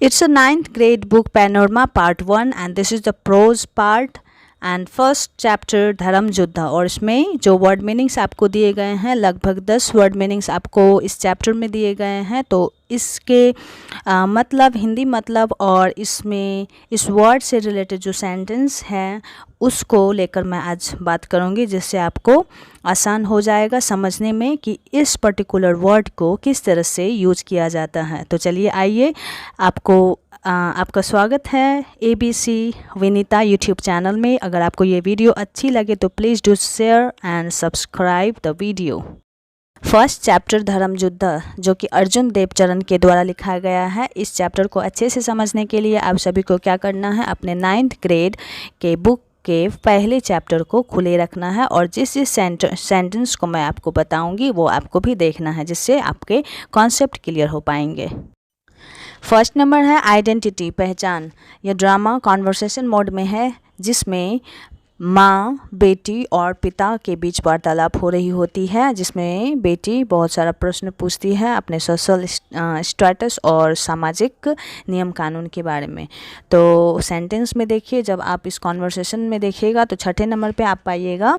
It's a ninth grade book Panorama Part 1 and this is the prose part and first chapter धर्म युद्ध। और इसमें जो word meanings आपको दिए गए हैं लगभग 10 वर्ड मीनिंग्स आपको इस चैप्टर में दिए गए हैं। तो इसके मतलब हिंदी मतलब और इसमें इस वर्ड से रिलेटेड जो सेंटेंस है उसको लेकर मैं आज बात करूंगी, जिससे आपको आसान हो जाएगा समझने में कि इस पर्टिकुलर वर्ड को किस तरह से यूज किया जाता है। तो चलिए आइए, आपका स्वागत है ABC विनीता यूट्यूब चैनल में। अगर आपको ये वीडियो अच्छी लगे तो please do share and subscribe the video. First chapter धर्म युद्ध, जो कि अर्जुन देवचरण के द्वारा लिखा गया है। इस चैप्टर को अच्छे से समझने के लिए आप सभी को क्या करना है, अपने 9th ग्रेड के बुक के पहले चैप्टर को खुले रखना है और जिस सेंटेंस को मैं आपको बताऊंगी वो आपको भी देखना है, जिससे आपके कॉन्सेप्ट क्लियर हो पाएंगे। फर्स्ट नंबर है आइडेंटिटी, पहचान। यह ड्रामा कॉन्वर्सेशन मोड में है, जिसमें माँ, बेटी और पिता के बीच वार्तालाप हो रही होती है, जिसमें बेटी बहुत सारा प्रश्न पूछती है अपने सोशल स्टेटस और सामाजिक नियम कानून के बारे में। तो सेंटेंस में देखिए, जब आप इस कॉन्वर्सेशन में देखिएगा तो छठे नंबर पे आप पाइएगा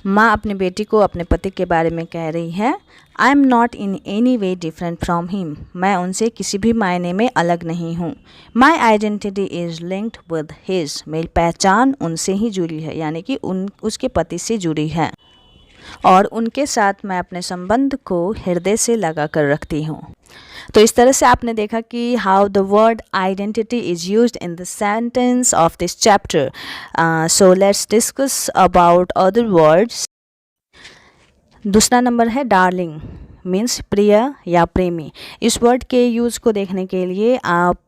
माँ अपने बेटी को अपने पति के बारे में कह रही है, I am not in any way different from him, मैं उनसे किसी भी मायने में अलग नहीं हूँ। My identity is linked with his, मेरी पहचान उनसे ही जुड़ी है, यानी कि उसके पति से जुड़ी है और उनके साथ मैं अपने संबंध को हृदय से लगा कर रखती हूँ। तो इस तरह से आपने देखा कि how the word identity is used in the sentence of this chapter. So let's discuss about other words. दूसरा नंबर है डार्लिंग, मीन्स प्रिय या प्रेमी। इस वर्ड के यूज़ को देखने के लिए आप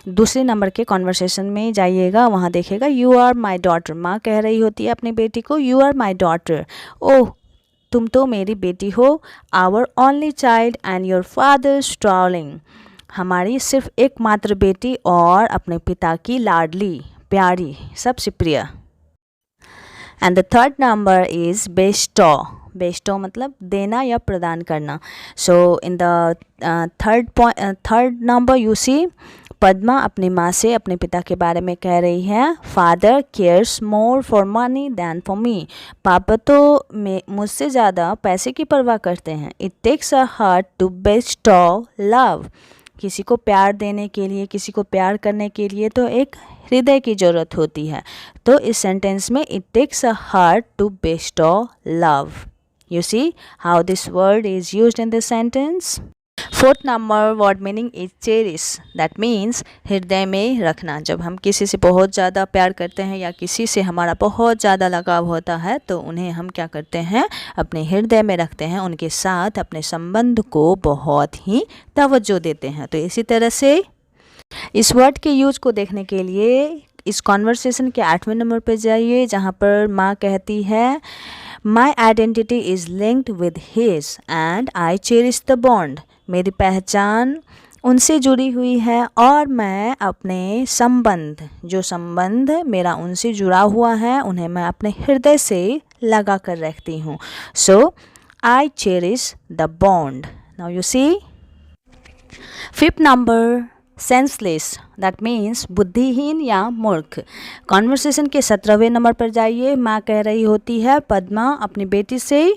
दूसरे नंबर के कॉन्वर्सेशन में जाइएगा, वहाँ देखिएगा यू आर माई डॉटर। माँ कह रही होती है अपनी बेटी को, you are my daughter, oh तुम तो मेरी बेटी हो। Our only child and your father's darling, हमारी सिर्फ एकमात्र बेटी और अपने पिता की लाडली, प्यारी, सबसे प्रिय। And the third number is bestow. Bestow मतलब देना या प्रदान करना। So in the third number you see Padma अपनी माँ से अपने पिता के बारे में कह रही है, father cares more for money than for me, पापा तो मुझसे ज़्यादा पैसे की परवाह करते हैं। It takes a heart to bestow love, किसी को प्यार देने के लिए, किसी को प्यार करने के लिए तो एक हृदय की ज़रूरत होती है। तो इस सेंटेंस में it takes a heart to bestow love. You see how this word is used in this sentence. Fourth number word meaning is cherish, that means हृदय में रखना। जब हम किसी से बहुत ज़्यादा प्यार करते हैं या किसी से हमारा बहुत ज़्यादा लगाव होता है तो उन्हें हम क्या करते हैं, अपने हृदय में रखते हैं, उनके साथ अपने संबंध को बहुत ही तवज्जो देते हैं। तो इसी तरह से इस वर्ड के यूज को देखने के लिए इस कॉन्वर्सेशन के 8वें नंबर पर जाइए, जहाँ पर माँ कहती है, my identity is linked with his and I cherish the bond, मेरी पहचान उनसे जुड़ी हुई है और मैं अपने संबंध, जो संबंध मेरा उनसे जुड़ा हुआ है, उन्हें मैं अपने हृदय से लगा कर रखती हूँ। So I cherish the bond. Now you see fifth number senseless, that means बुद्धिहीन या मूर्ख। कॉन्वर्सेशन के 17वें नंबर पर जाइए, माँ कह रही होती है पद्मा अपनी बेटी से,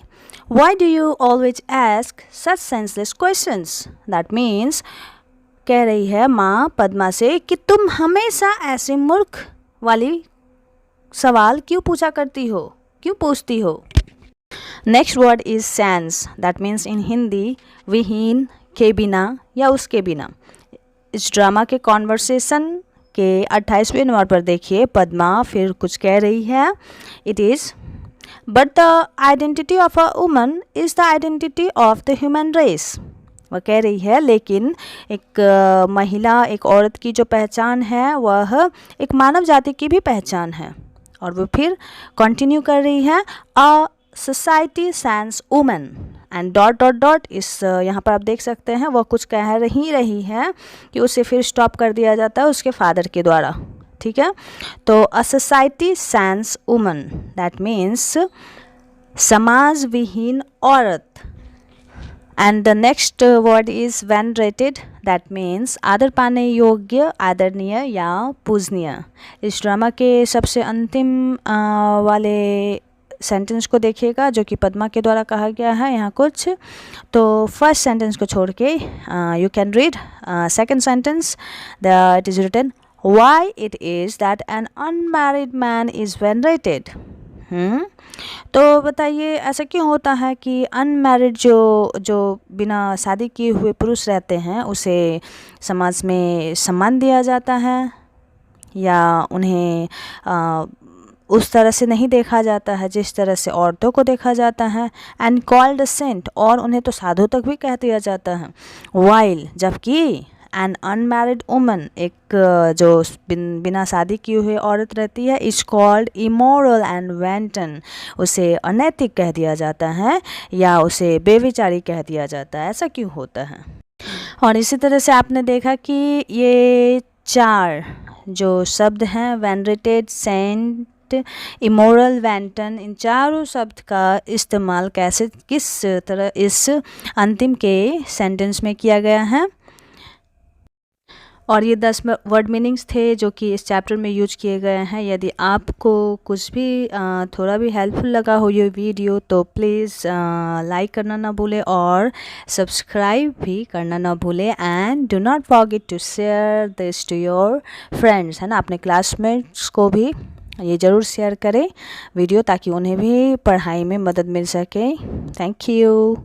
why do you always ask such senseless questions, that means कह रही है माँ पद्मा से कि तुम हमेशा ऐसे मूर्ख वाली सवाल क्यों पूछती हो। Next word is sense, that means in Hindi विहीन, के बिना या उसके बिना। इस ड्रामा के कॉन्वर्सेशन के 28वें नंबर पर देखिए, पद्मा फिर कुछ कह रही है, it is but the identity of a woman is the identity of the human race. वह कह रही है लेकिन एक महिला, एक औरत की जो पहचान है वह एक मानव जाति की भी पहचान है। और वो फिर कंटिन्यू कर रही है, a society sense women and dot dot dot. इस यहाँ पर आप देख सकते हैं वह कुछ कह रही है कि उसे फिर स्टॉप कर दिया जाता है उसके फादर के द्वारा, ठीक है। तो a society sense woman, that means समाज विहीन औरत। And the next word is venerated, that means आदर पाने योग्य, आदरणीय या पूजनीय। इस ड्रामा के सबसे अंतिम वाले सेंटेंस को देखिएगा जो कि पद्मा के द्वारा कहा गया है यहाँ कुछ। तो फर्स्ट सेंटेंस को छोड़ के you can read second sentence that is written, why it is that an unmarried man is venerated. तो बताइए ऐसा क्यों होता है कि अनमैरिड जो बिना शादी किए हुए पुरुष रहते हैं उसे समाज में सम्मान दिया जाता है या उन्हें उस तरह से नहीं देखा जाता है जिस तरह से औरतों को देखा जाता है। एंड कॉल्ड सेंट, और उन्हें तो साधु तक भी कह दिया जाता है। वाइल, जबकि एन अनमैरिड वुमन, एक जो बिना शादी किए हुए औरत रहती है, इज कॉल्ड इमोरल एंड वेंटन, उसे अनैतिक कह दिया जाता है या उसे बेविचारी कह दिया जाता है। ऐसा क्यों होता है? और इसी तरह से आपने देखा कि ये चार जो शब्द हैं, वेनरेटेड, सेंट, इमोरल, वेंटन, इन चारों शब्द का इस्तेमाल कैसे, किस तरह इस अंतिम के सेंटेंस में किया गया है। और ये 10 वर्ड मीनिंग्स थे जो कि इस चैप्टर में यूज किए गए हैं। यदि आपको कुछ भी थोड़ा भी हेल्पफुल लगा हो ये वीडियो तो प्लीज़ लाइक करना ना भूलें और सब्सक्राइब भी करना ना भूलें। And do not forget to share this to your friends, है ना, अपने क्लासमेट्स को भी ये ज़रूर शेयर करें वीडियो, ताकि उन्हें भी पढ़ाई में मदद मिल सके। Thank you.